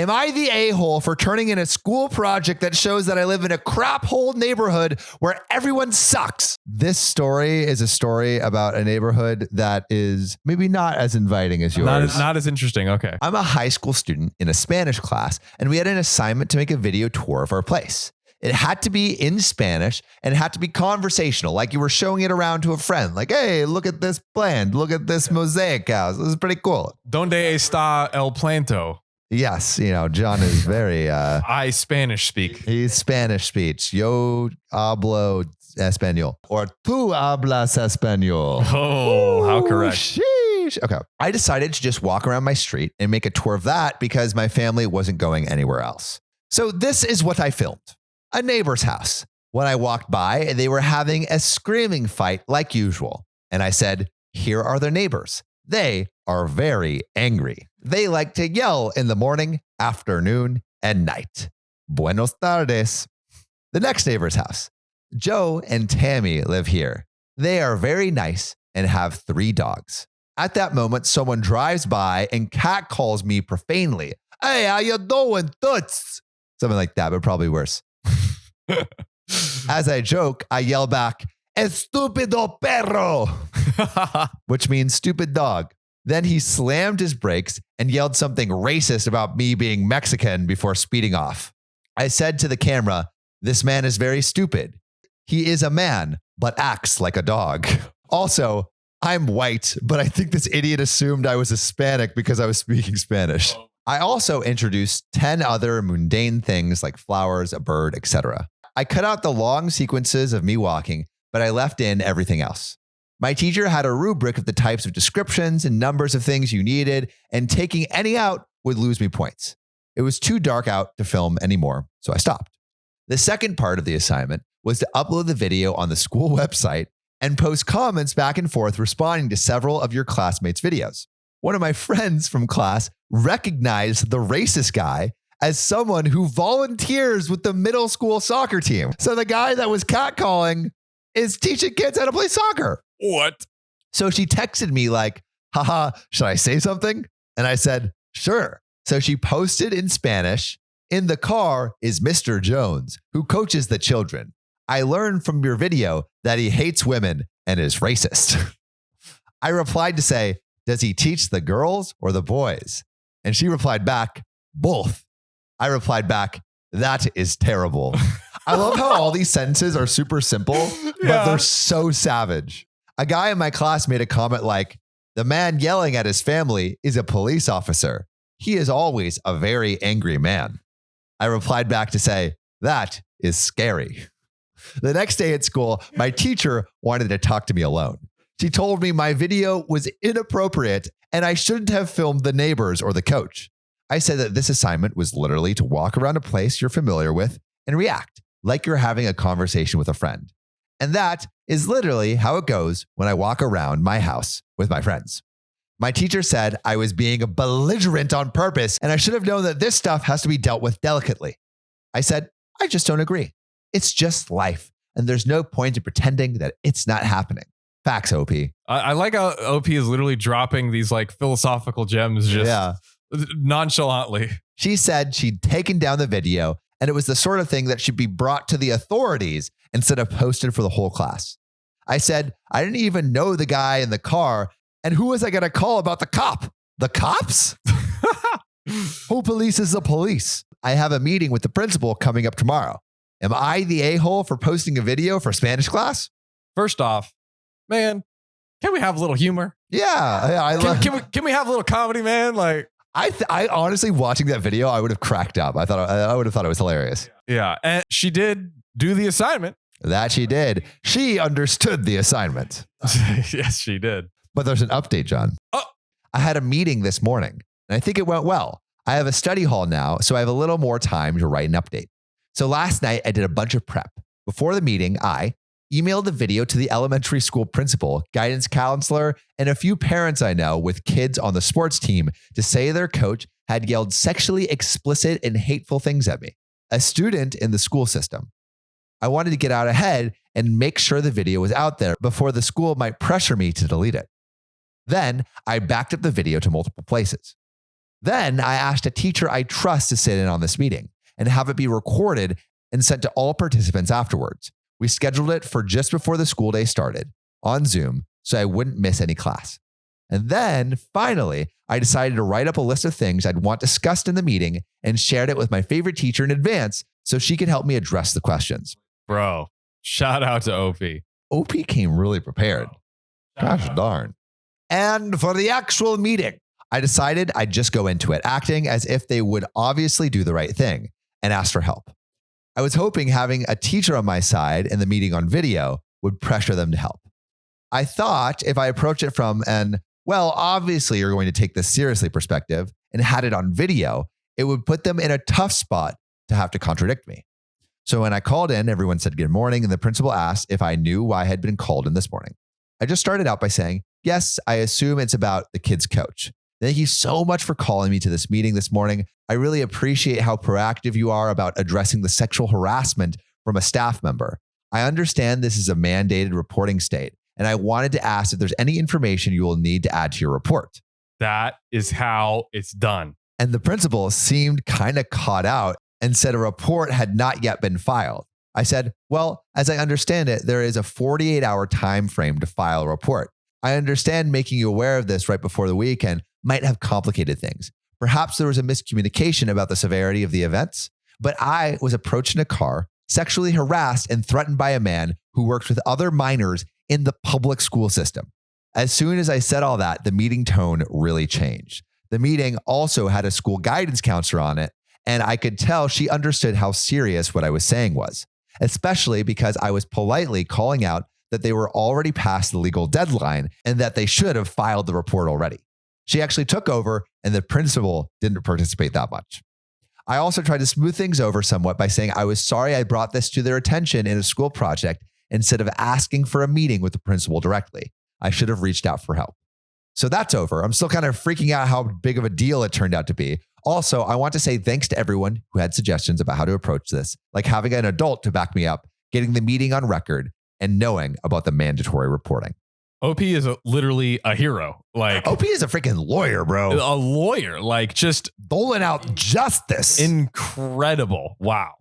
Am I the a-hole for turning in a school project that shows that I live in a crap hole neighborhood where everyone sucks? This story is a story about a neighborhood that is maybe not as inviting as yours. Not as interesting. Okay. I'm a high school student in a Spanish class, and we had an assignment to make a video tour of our place. It had to be in Spanish and it had to be conversational, like you were showing it around to a friend. Like, hey, look at this plant. Look at this mosaic house. This is pretty cool. Donde está el planto? Yes, John is very... I Spanish speak. He's Spanish speech. Yo hablo español. Or tú hablas español. Oh, how correct. Sheesh. Okay. I decided to just walk around my street and make a tour of that because my family wasn't going anywhere else. So this is what I filmed. A neighbor's house. When I walked by, they were having a screaming fight like usual. And I said, here are their neighbors. They are very angry. They like to yell in the morning, afternoon, and night. Buenos tardes. The next neighbor's house. Joe and Tammy live here. They are very nice and have 3 dogs. At that moment, someone drives by and catcalls me profanely. Hey, how you doing, toots? Something like that, but probably worse. As I joke, I yell back, Estúpido perro, which means stupid dog. Then he slammed his brakes and yelled something racist about me being Mexican before speeding off. I said to the camera, this man is very stupid. He is a man, but acts like a dog. Also, I'm white, but I think this idiot assumed I was Hispanic because I was speaking Spanish. I also introduced 10 other mundane things like flowers, a bird, etc. I cut out the long sequences of me walking, but I left in everything else. My teacher had a rubric of the types of descriptions and numbers of things you needed, and taking any out would lose me points. It was too dark out to film anymore, so I stopped. The second part of the assignment was to upload the video on the school website and post comments back and forth responding to several of your classmates' videos. One of my friends from class recognized the racist guy as someone who volunteers with the middle school soccer team. So the guy that was catcalling is teaching kids how to play soccer. What? So she texted me like, haha, should I say something? And I said, sure. So she posted in Spanish, in the car is Mr. Jones, who coaches the children. I learned from your video that he hates women and is racist. I replied to say, does he teach the girls or the boys? And she replied back, both. I replied back, that is terrible. I love how all these sentences are super simple, but they're so savage. A guy in my class made a comment like, the man yelling at his family is a police officer. He is always a very angry man. I replied back to say, that is scary. The next day at school, my teacher wanted to talk to me alone. She told me my video was inappropriate and I shouldn't have filmed the neighbors or the coach. I said that this assignment was literally to walk around a place you're familiar with and react like you're having a conversation with a friend. And that is literally how it goes when I walk around my house with my friends. My teacher said I was being a belligerent on purpose and I should have known that this stuff has to be dealt with delicately. I said, I just don't agree. It's just life. And there's no point in pretending that it's not happening. Facts, OP. I like how OP is literally dropping these like philosophical gems just nonchalantly. She said she'd taken down the video and it was the sort of thing that should be brought to the authorities instead of posted for the whole class. I said, I didn't even know the guy in the car. And who was I going to call about the cop? The cops? Who polices the police? I have a meeting with the principal coming up tomorrow. Am I the a-hole for posting a video for Spanish class? First off, man, can we have a little humor? Yeah. Can we have a little comedy, man? Like, I honestly, watching that video, I would have cracked up. I would have thought it was hilarious. Yeah. And she did do the assignment. That she did. She understood the assignment. Yes, she did. But there's an update, John. Oh. I had a meeting this morning and I think it went well. I have a study hall now, so I have a little more time to write an update. So last night I did a bunch of prep. Before the meeting, I emailed the video to the elementary school principal, guidance counselor, and a few parents I know with kids on the sports team to say their coach had yelled sexually explicit and hateful things at me, a student in the school system. I wanted to get out ahead and make sure the video was out there before the school might pressure me to delete it. Then I backed up the video to multiple places. Then I asked a teacher I trust to sit in on this meeting and have it be recorded and sent to all participants afterwards. We scheduled it for just before the school day started on Zoom so I wouldn't miss any class. And then finally, I decided to write up a list of things I'd want discussed in the meeting and shared it with my favorite teacher in advance so she could help me address the questions. Bro, shout out to OP. OP came really prepared. Gosh darn. And for the actual meeting, I decided I'd just go into it, acting as if they would obviously do the right thing and ask for help. I was hoping having a teacher on my side in the meeting on video would pressure them to help. I thought if I approached it from well, obviously you're going to take this seriously perspective and had it on video, it would put them in a tough spot to have to contradict me. So when I called in, everyone said good morning, and the principal asked if I knew why I had been called in this morning. I just started out by saying, yes, I assume it's about the kids' coach. Thank you so much for calling me to this meeting this morning. I really appreciate how proactive you are about addressing the sexual harassment from a staff member. I understand this is a mandated reporting state, and I wanted to ask if there's any information you will need to add to your report. That is how it's done. And the principal seemed kind of caught out and said a report had not yet been filed. I said, well, as I understand it, there is a 48-hour time frame to file a report. I understand making you aware of this right before the weekend might have complicated things. Perhaps there was a miscommunication about the severity of the events, but I was approached in a car, sexually harassed and threatened by a man who works with other minors in the public school system. As soon as I said all that, the meeting tone really changed. The meeting also had a school guidance counselor on it, and I could tell she understood how serious what I was saying was, especially because I was politely calling out that they were already past the legal deadline and that they should have filed the report already. She actually took over, and the principal didn't participate that much. I also tried to smooth things over somewhat by saying I was sorry I brought this to their attention in a school project instead of asking for a meeting with the principal directly. I should have reached out for help. So that's over. I'm still kind of freaking out how big of a deal it turned out to be. Also, I want to say thanks to everyone who had suggestions about how to approach this, like having an adult to back me up, getting the meeting on record, and knowing about the mandatory reporting. OP is literally a hero. Like OP is a freaking lawyer, bro. A lawyer, like just doling out justice. Incredible. Wow.